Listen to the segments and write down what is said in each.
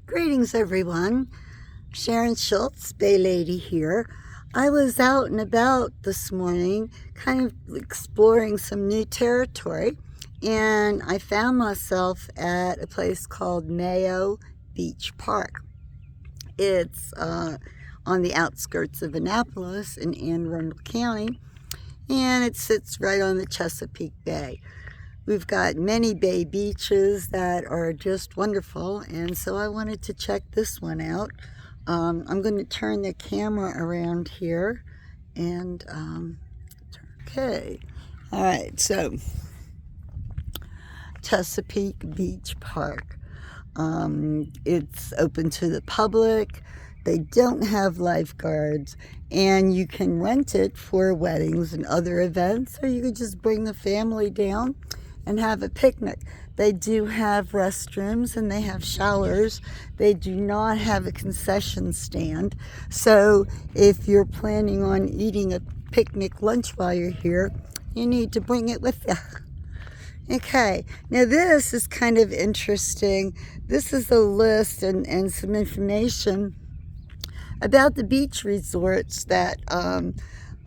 Greetings, everyone. Sharon Schultz, Bay Lady here. I was out and about this morning, kind of exploring some new territory, and I found myself at a place called Mayo Beach Park. It's on the outskirts of Annapolis in Arundel County, and it sits right on the Chesapeake Bay. We've got many bay beaches that are just wonderful, and so I wanted to check this one out. I'm going to turn the camera around here, and okay. All right, so Chesapeake Beach Park. It's open to the public. They don't have lifeguards, and you can rent it for weddings and other events, or you could just bring the family down and have a picnic. They do have restrooms and they have showers. They do not have a concession stand. So if you're planning on eating a picnic lunch while you're here, you need to bring it with you. Okay, now this is kind of interesting. This is a list and some information about the beach resorts that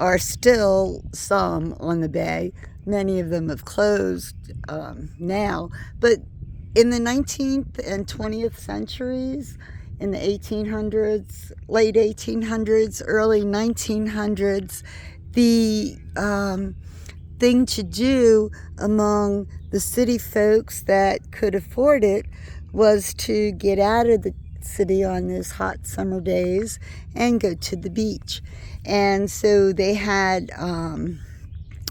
are still some on the bay. Many of them have closed now, but in the 19th and 20th centuries, in the 1800s, late 1800s, early 1900s, the thing to do among the city folks that could afford it was to get out of the city on those hot summer days and go to the beach. And so they had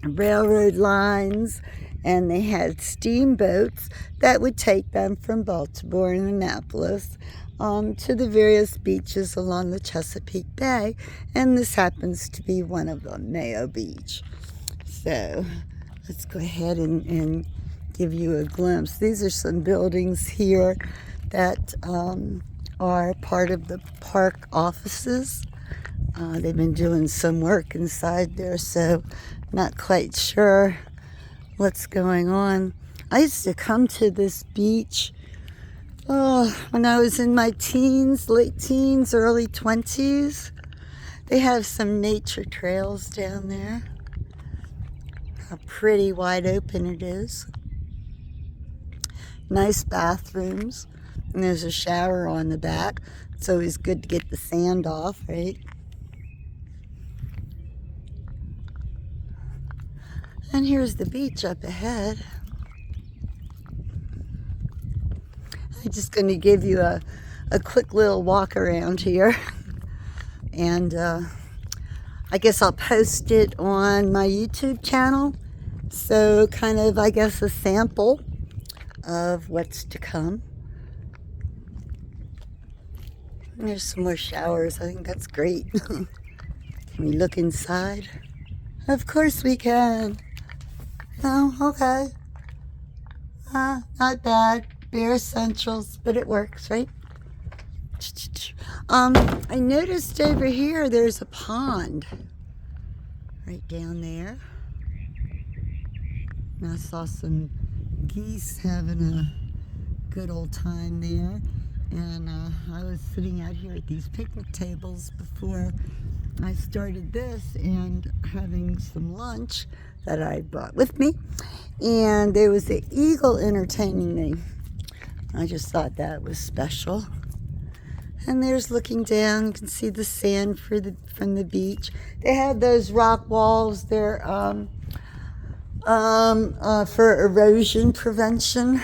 railroad lines, and they had steamboats that would take them from Baltimore and Annapolis to the various beaches along the Chesapeake Bay, and this happens to be one of them, Mayo Beach. So let's go ahead and give you a glimpse. These are some buildings here that are part of the park offices. They've been doing some work inside there, so not quite sure what's going on. I used to come to this beach when I was in my teens, late teens, early 20s. They have some nature trails down there. How pretty wide open it is. Nice bathrooms. And there's a shower on the back. It's always good to get the sand off, right? And here's the beach up ahead. I'm just going to give you a quick little walk around here. And I guess I'll post it on my YouTube channel. So kind of, I guess, a sample of what's to come. And there's some more showers. I think that's great. Can we look inside? Of course we can. Oh, okay. Not bad. Bare essentials, but it works, right? I noticed over here there's a pond right down there. And I saw some geese having a good old time there. And I was sitting out here at these picnic tables before I started this and having some lunch that I brought with me. And there was an eagle entertaining me. I just thought that was special. And there's looking down, you can see the sand from the beach. They had those rock walls there for erosion prevention.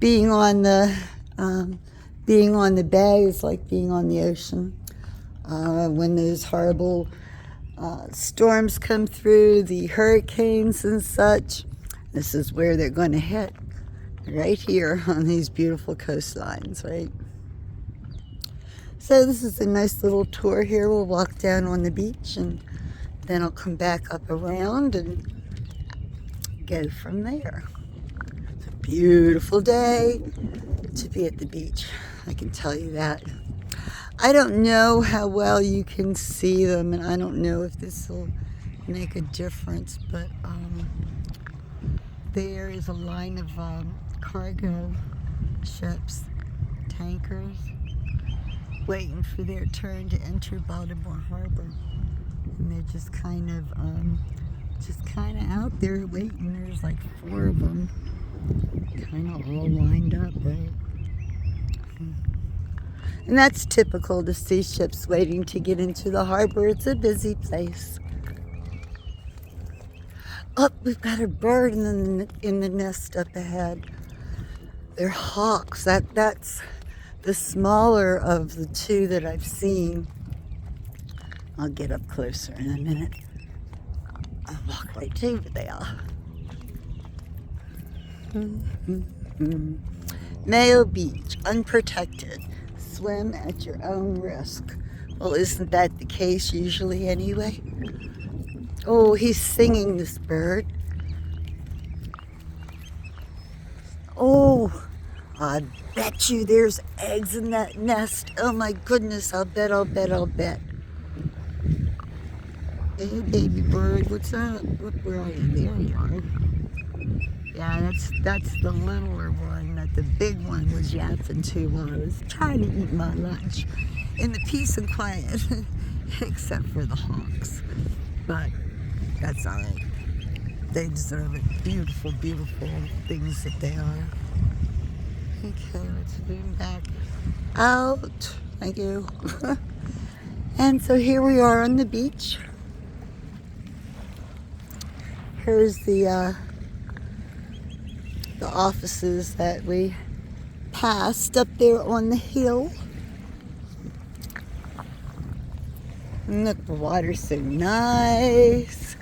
Being on the bay is like being on the ocean. When those horrible storms come through, the hurricanes and such, this is where they're going to hit, right here on these beautiful coastlines, right? So this is a nice little tour here. We'll walk down on the beach, and then I'll come back up around and go from there. It's a beautiful day to be at the beach, I can tell you that. I don't know how well you can see them, and I don't know if this will make a difference, but there is a line of cargo ships, tankers, waiting for their turn to enter Baltimore Harbor. And they're just kind of out there waiting. There's like 4 of them, kind of all lined up, right? And that's typical to see ships waiting to get into the harbor. It's a busy place. Oh, we've got a bird in the nest up ahead. They're hawks. That's the smaller of the 2 that I've seen. I'll get up closer in a minute. I'll walk right over there. Mayo Beach, unprotected. Swim at your own risk. Well, isn't that the case usually anyway? Oh, he's singing, this bird. Oh, I bet you there's eggs in that nest. Oh my goodness, I'll bet. Hey, baby bird, what's up? Where are you? There you are. Yeah, that's the littler one. That the big one was yapping to while I was trying to eat my lunch in the peace and quiet, except for the hawks. But that's all right. They deserve it. Beautiful, beautiful things that they are. Okay, let's zoom back out. Thank you. And so here we are on the beach. Here's the offices that we passed up there on the hill. And look, the water's so nice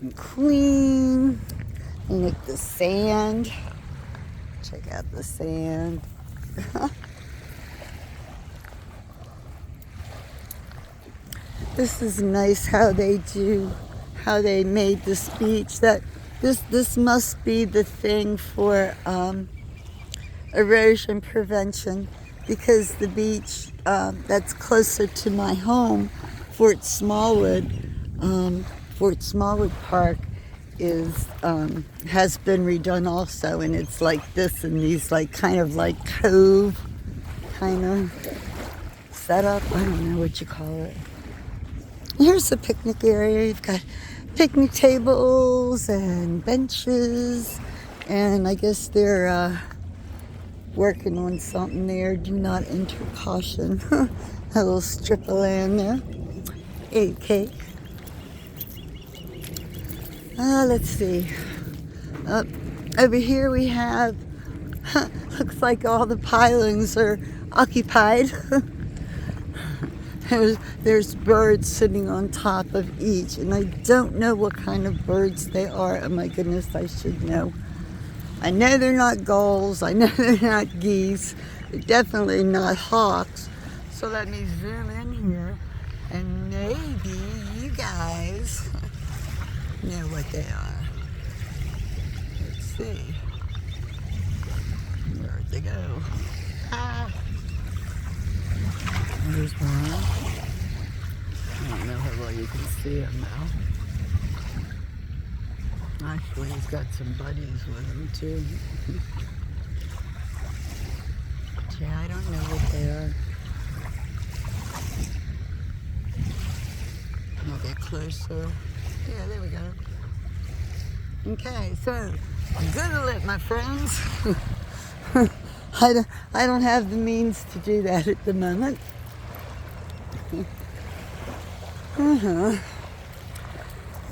and clean. And look, the sand. Check out the sand. This is nice how they made this beach. This must be the thing for erosion prevention, because the beach that's closer to my home, Fort Smallwood Park, has been redone also, and it's like this in these like kind of like cove kind of setup. I don't know what you call it. Here's the picnic area. You've got picnic tables and benches, and I guess they're working on something there. Do not enter, caution. A little strip of land there. Okay. Let's see. Over here we have, looks like all the pilings are occupied. There's birds sitting on top of each, and I don't know what kind of birds they are. Oh my goodness, I should know. I know they're not gulls. I know they're not geese. They're definitely not hawks. So let me zoom in here, and maybe you guys know what they are. Let's see. Where'd they go? Ah. There's one. I don't know how well you can see him now. Actually, he's got some buddies with him too. Yeah, I don't know what they are. I'll get closer. Yeah, there we go. Okay, so Google it, my friends. I don't have the means to do that at the moment.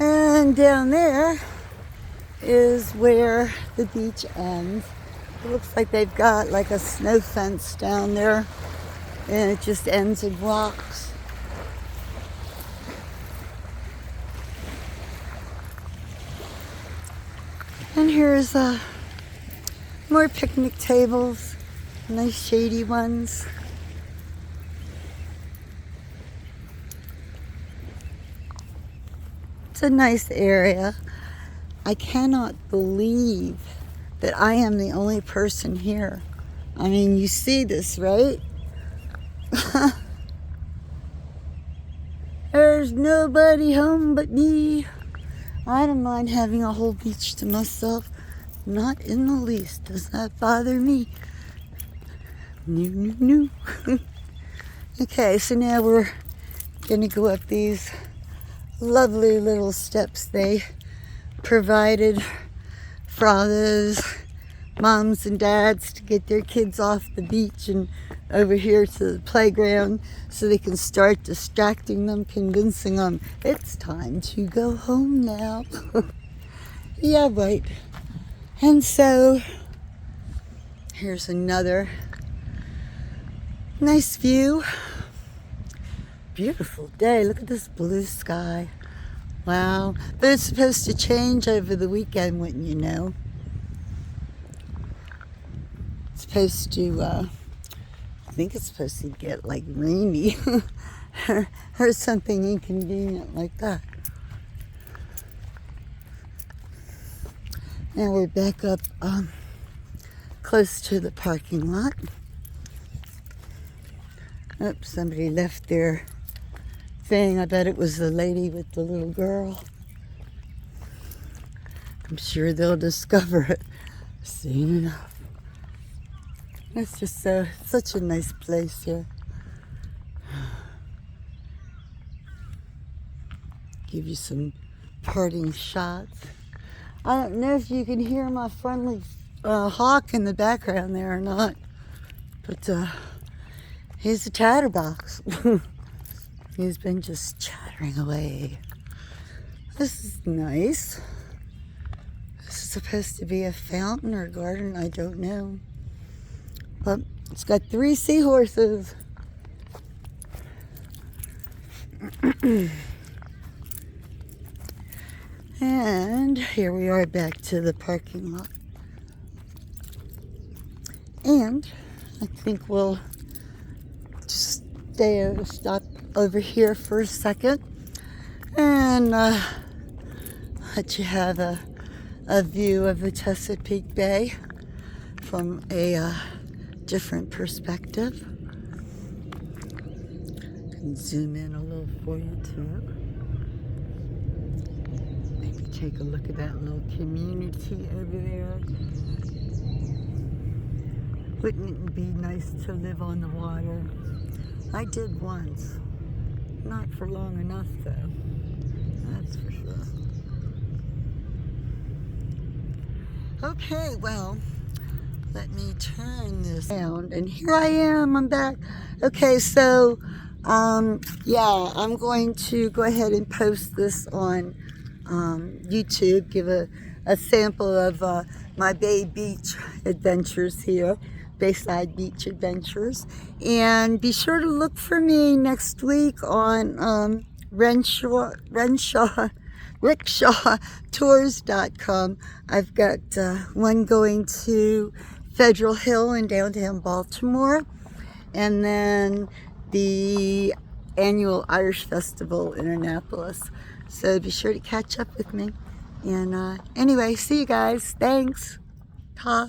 And down there is where the beach ends. It looks like they've got like a snow fence down there, and it just ends in rocks. And here's more picnic tables, nice shady ones. It's a nice area. I cannot believe that I am the only person here. I mean, you see this, right? There's nobody home but me. I don't mind having a whole beach to myself. Not in the least. Does not bother me. No. Okay, so now we're gonna go up these lovely little steps they provided for all those moms and dads to get their kids off the beach and over here to the playground so they can start distracting them, convincing them it's time to go home now. Yeah, right. And so here's another nice view. Beautiful day. Look at this blue sky. Wow. But it's supposed to change over the weekend, wouldn't you know? It's supposed to, I think it's supposed to get like rainy or something inconvenient like that. Now we're back up close to the parking lot. Oops, somebody left their thing. I bet it was the lady with the little girl. I'm sure they'll discover it soon enough. It's just such a nice place here. Give you some parting shots. I don't know if you can hear my friendly hawk in the background there or not, but he's a chatterbox. He's been just chattering away. This is nice. This is supposed to be a fountain or garden, I don't know. But it's got 3 seahorses. And here we are back to the parking lot. And I think we'll just stop over here for a second and let you have a view of the Chesapeake Bay from a different perspective. I can zoom in a little for you too. Maybe take a look at that little community over there. Wouldn't it be nice to live on the water? I did once. Not for long enough though. That's for sure. Okay, well, let me turn this around, and here I am, I'm back. Okay, so, yeah, I'm going to go ahead and post this on YouTube, give a sample of my Bay Beach adventures here, Bayside Beach Adventures, and be sure to look for me next week on rickshawtours.com. I've got one going to Federal Hill in downtown Baltimore, and then the annual Irish Festival in Annapolis. So be sure to catch up with me. And anyway, see you guys. Thanks. Ta.